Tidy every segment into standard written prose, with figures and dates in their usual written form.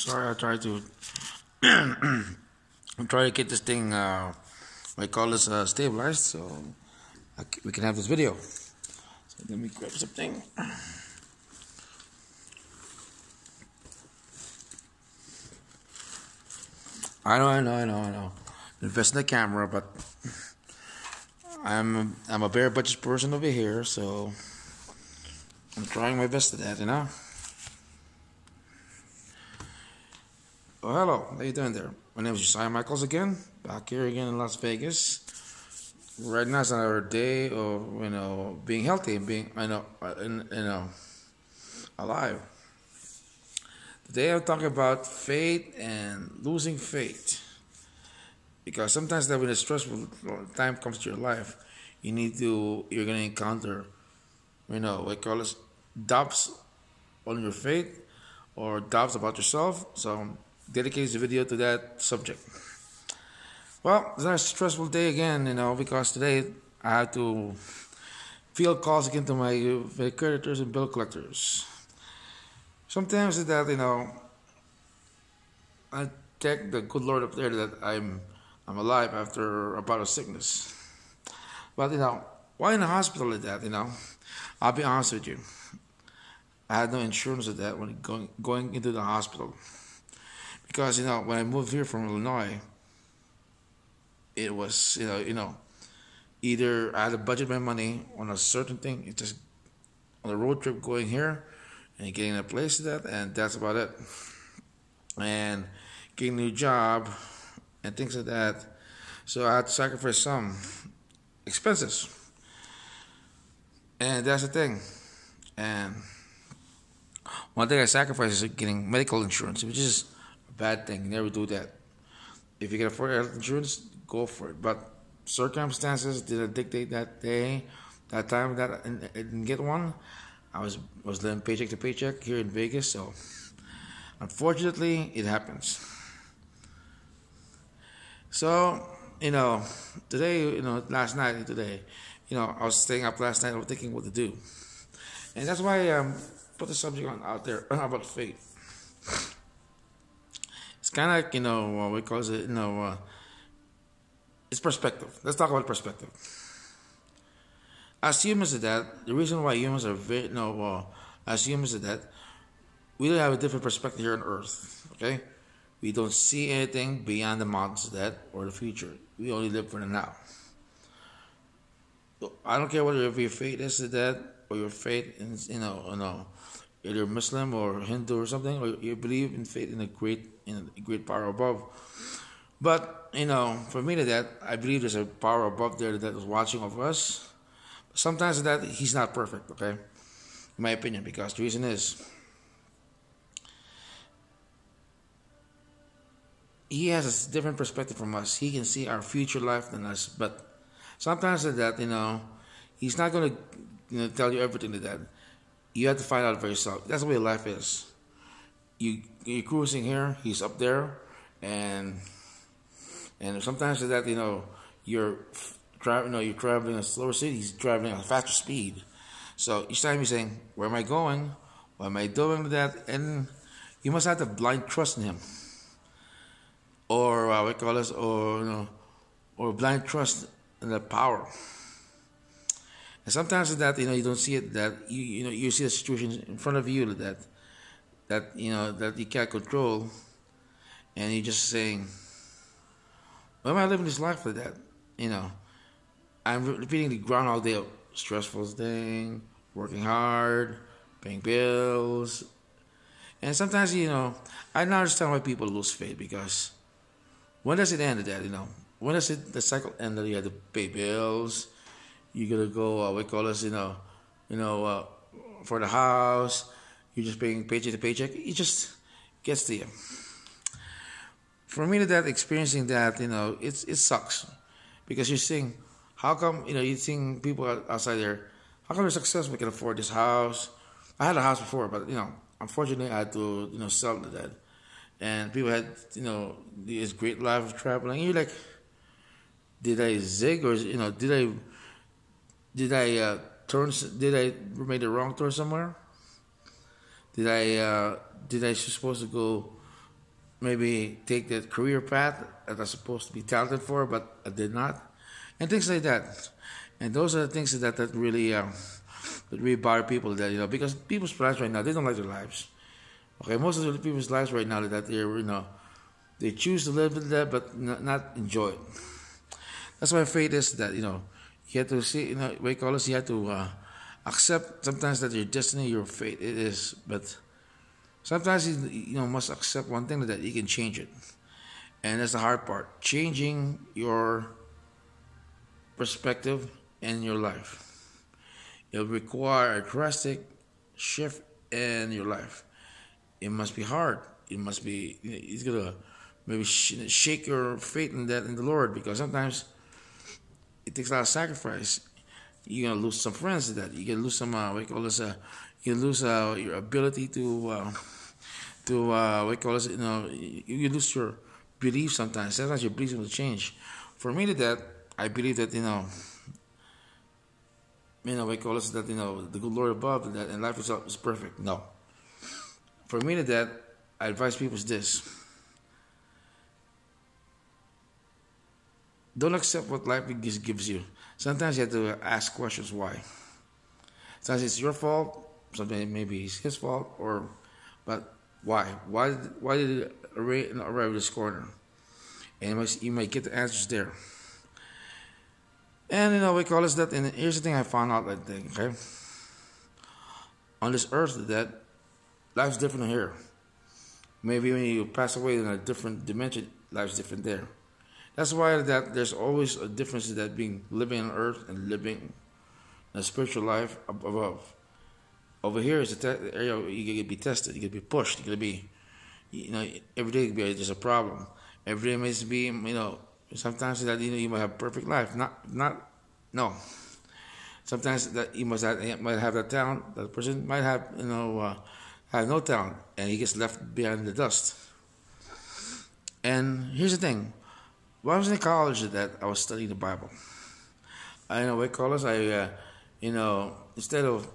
Sorry, I tried to I'm trying to get this thing what I call this stabilized so we can have this video. So let me grab something. I know. Invest in the camera, but I'm a bare budget person over here, so I'm trying my best at that, Well, hello, how you doing there? My name is Josiah Michaels again, back here again in Las Vegas. Right now it's another day of being healthy and being alive. Today I'm talking about faith and losing faith, because sometimes that when a stressful time comes to your life, you're gonna encounter we call it doubts on your faith or doubts about yourself. So dedicate the video to that subject. Well, it's a stressful day again, because today I have to field calls again to my creditors and bill collectors. Sometimes that I thank the good Lord up there that I'm alive after a bout of sickness. But why in the hospital like that? I'll be honest with you. I had no insurance of that when going into the hospital. Because when I moved here from Illinois, it was either I had to budget my money on a certain thing, it's just on a road trip going here and getting a place to that, and that's about it. And getting a new job and things like that. So I had to sacrifice some expenses, and that's the thing. And one thing I sacrificed is getting medical insurance, which is bad thing. You never do that. If you can afford health insurance, go for it. But circumstances didn't dictate that day, that time that I didn't get one. I was living paycheck to paycheck here in Vegas, so unfortunately it happens. So today, last night and today, I was staying up last night. I was thinking what to do, and that's why I put the subject out there about faith. It's kind of like, what we call it, it's perspective. Let's talk about perspective. As humans are that, the reason why humans are as humans are that, we don't have a different perspective here on Earth, okay? We don't see anything beyond the mountains of that or the future. We only live for the now. So I don't care whether your faith is that or your faith in, either Muslim or Hindu or something, or you believe in faith in a great power above. But for me, that I believe there's a power above there that is watching over us. Sometimes that he's not perfect, okay, in my opinion, because the reason is he has a different perspective from us. He can see our future life than us, but sometimes that he's not going to tell you everything to that. You have to find out for yourself. That's the way life is. You're cruising here, he's up there, and sometimes that you're driving, you're traveling at a slower speed, he's traveling at a faster speed. So each time you're saying, where am I going? What am I doing with that? And you must have the blind trust in him, or we call this, or blind trust in the power. And sometimes that you don't see it, that you see a situation in front of you that you can't control, and you're just saying, why am I living this life like that? I'm repeating the Groundhog Day, stressful thing, working hard, paying bills, and sometimes I don't understand why people lose faith, because when does it end? That when does the cycle end that you have to pay bills? You gotta go, we call this, for the house. You're just paying paycheck to paycheck. It just gets to you. For me, that experiencing that, it sucks, because you're seeing, how come, you're seeing people outside there, how come they're successful, can afford this house? I had a house before, but unfortunately, I had to sell that, and people had this great life of traveling. And you're like, did I zig, or did I make the wrong turn somewhere? Did I supposed to go maybe take the career path that I was supposed to be talented for, but I did not, and things like that. And those are the things that really bother people. That because people's lives right now, they don't like their lives. Okay, most of the people's lives right now that they choose to live with that, but not enjoy it. That's why faith is that you have to see we call this, you have to accept sometimes that your destiny, your fate, it is, but sometimes you must accept one thing that you can change it, and that's the hard part, changing your perspective in your life. It'll require a drastic shift in your life. It must be hard. It must be. It's gonna maybe shake your faith in the Lord, because sometimes it takes a lot of sacrifice. You're gonna lose some friends to that. You can lose some. What we call this. You lose your ability to what we call this. You lose your belief sometimes. Sometimes your beliefs will change. For me, that I believe that we call this that the good Lord above, that and life itself is perfect. No. For me, that I advise people is this: don't accept what life gives you. Sometimes you have to ask questions why. Sometimes it's your fault. Sometimes maybe it's his fault, but why? Why did it arrive at this corner? And you might get the answers there. And we call this that. And here's the thing I found out. I think, okay, on this earth, that life's different here. Maybe when you pass away in a different dimension, life's different there. That's why that there's always a difference in that being living on earth and living a spiritual life above. Over here is the area you can be tested, you can be pushed, you can be, every day can be just a problem. Every day must be, sometimes that you might have a perfect life, no. Sometimes that you might have that talent. That person might have have no talent, and he gets left behind the dust. And here's the thing: when I was in college, that I was studying the Bible. I know what call us. Instead of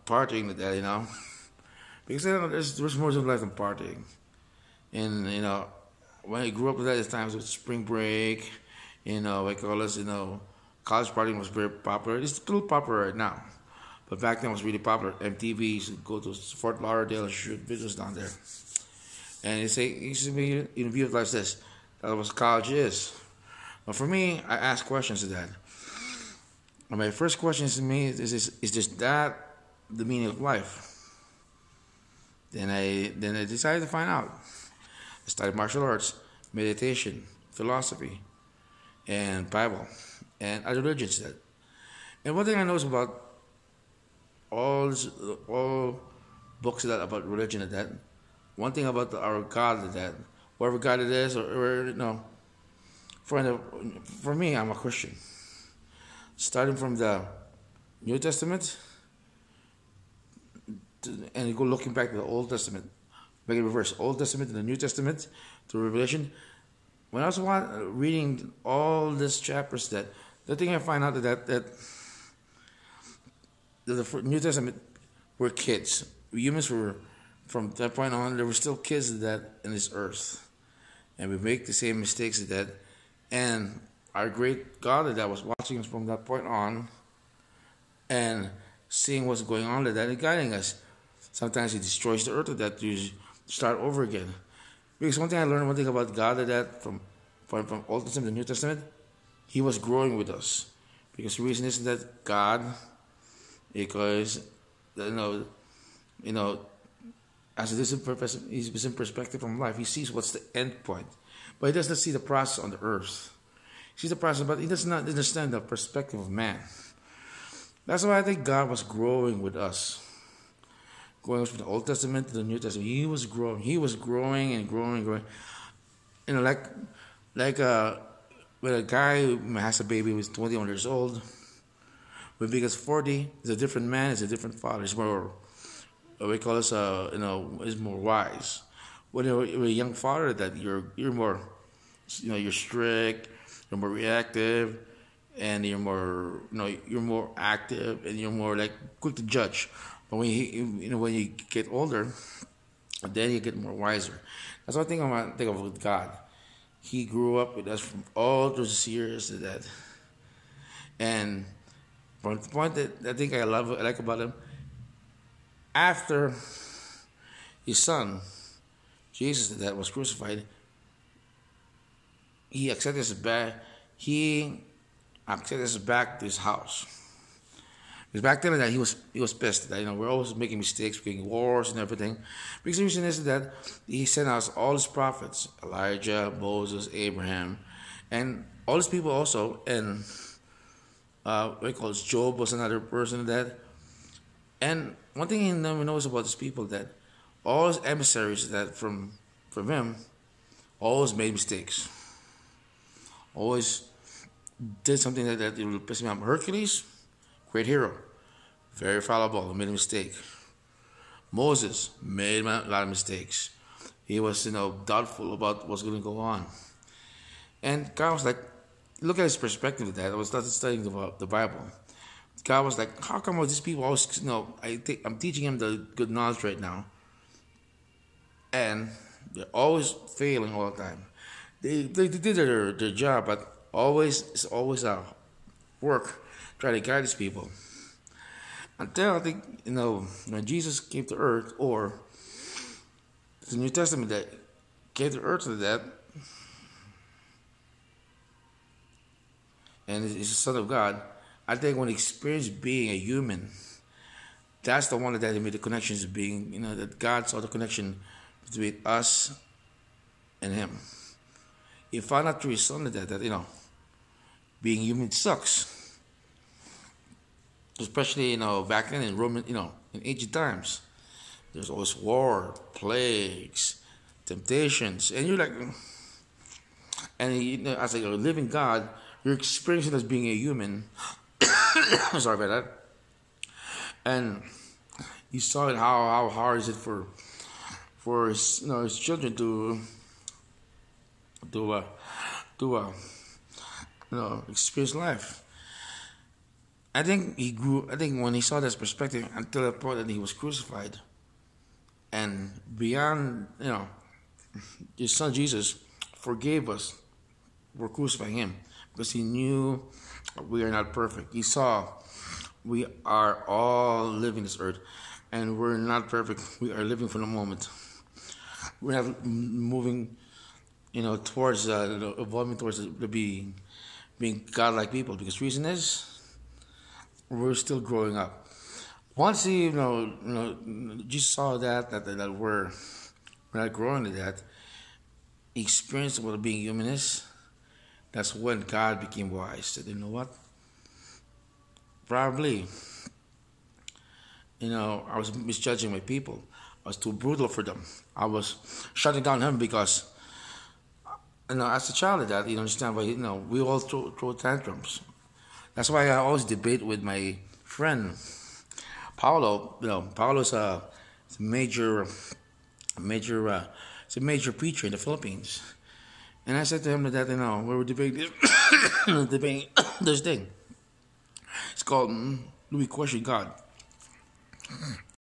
partying with that, because there's more to life than partying. And when I grew up with that, it's times with spring break. What call us. College partying was very popular. It's still popular right now, but back then it was really popular. MTV used to go to Fort Lauderdale and shoot videos down there. And it used to be viewed like this. That's what college is. But for me, I ask questions to that. And my first question to me is just that the meaning of life? Then I decided to find out. I studied martial arts, meditation, philosophy, and Bible, and other religions. And one thing I know is about all books about religion, that one thing about our God, that whatever God it is, for me, I'm a Christian. Starting from the New Testament and you go looking back to the Old Testament, make it reverse, Old Testament and the New Testament to Revelation. When I was reading all these chapters, that the thing I find out that the New Testament were kids. Humans were, from that point on, there were still kids in this earth, and we make the same mistakes as that. And our great God that was watching us from that point on, and seeing what's going on with that and guiding us. Sometimes He destroys the earth with that to start over again. Because one thing about God that from Old Testament to New Testament, He was growing with us. Because the reason is that God, because as a distant perspective from life, He sees what's the end point, but He does not see the process on the earth. He sees the process, but He does not understand the perspective of man. That's why I think God was growing with us. Going from the Old Testament to the New Testament, He was growing. He was growing and growing and growing. Like when a guy who has a baby who's 21 years old, when he gets 40, he's a different man, he's a different father. He's more, we call this, is more wise. When you're a young father, that you're more, you're strict, you're more reactive, and you're more active, and you're more like quick to judge. But when you get older, then you get more wiser. That's one thing I want to think of with God. He grew up with us from all those years to that. And from the point that I think I like about him, after his son, Jesus, that was crucified, he accepted us back. He accepted us back to his house. Because back then that he was pissed that we're always making mistakes, making wars and everything. Because the reason is that he sent us all his prophets, Elijah, Moses, Abraham, and all his people also. And what he calls Job was another person that. And one thing he never knows about these people that all his emissaries that from him always made mistakes. Always did something that it would piss me off. Hercules, great hero, very fallible, made a mistake. Moses made a lot of mistakes. He was, doubtful about what's going to go on. And God was like, look at his perspective of that. I was studying the Bible. God was like, how come all these people always, I'm teaching them the good knowledge right now. And they're always failing all the time. They did their job, but it's always a work trying to guide these people. Until I think, when Jesus came to earth, or the New Testament that came to earth to that, and he's the Son of God, I think when he experienced being a human, that's the one that he made the connections being, that God saw the connection between us and him. He found out through his son that being human sucks. Especially, back then in Roman, in ancient times. There's always war, plagues, temptations. And you're like, and as a living God, you're experiencing as being a human. Sorry about that. And you saw it, how hard is it for his children to experience life. I think he grew. I think when he saw this perspective until the point that he was crucified, and beyond, his son Jesus forgave us for crucifying him because he knew we are not perfect. He saw we are all living this earth, and we're not perfect. We are living for the moment. We're not moving, towards evolving towards being godlike people. Because the reason is we're still growing up. Once he, Jesus saw that we're not growing to that, he experienced what being human is. That's when God became wise. Said, you know what? Probably, I was misjudging my people. I was too brutal for them. I was shutting down him because, as a child of that, you understand why, we all throw tantrums. That's why I always debate with my friend, Paulo. Paulo's a major preacher in the Philippines. And I said to him that, we were debating this thing. It's called We Question God.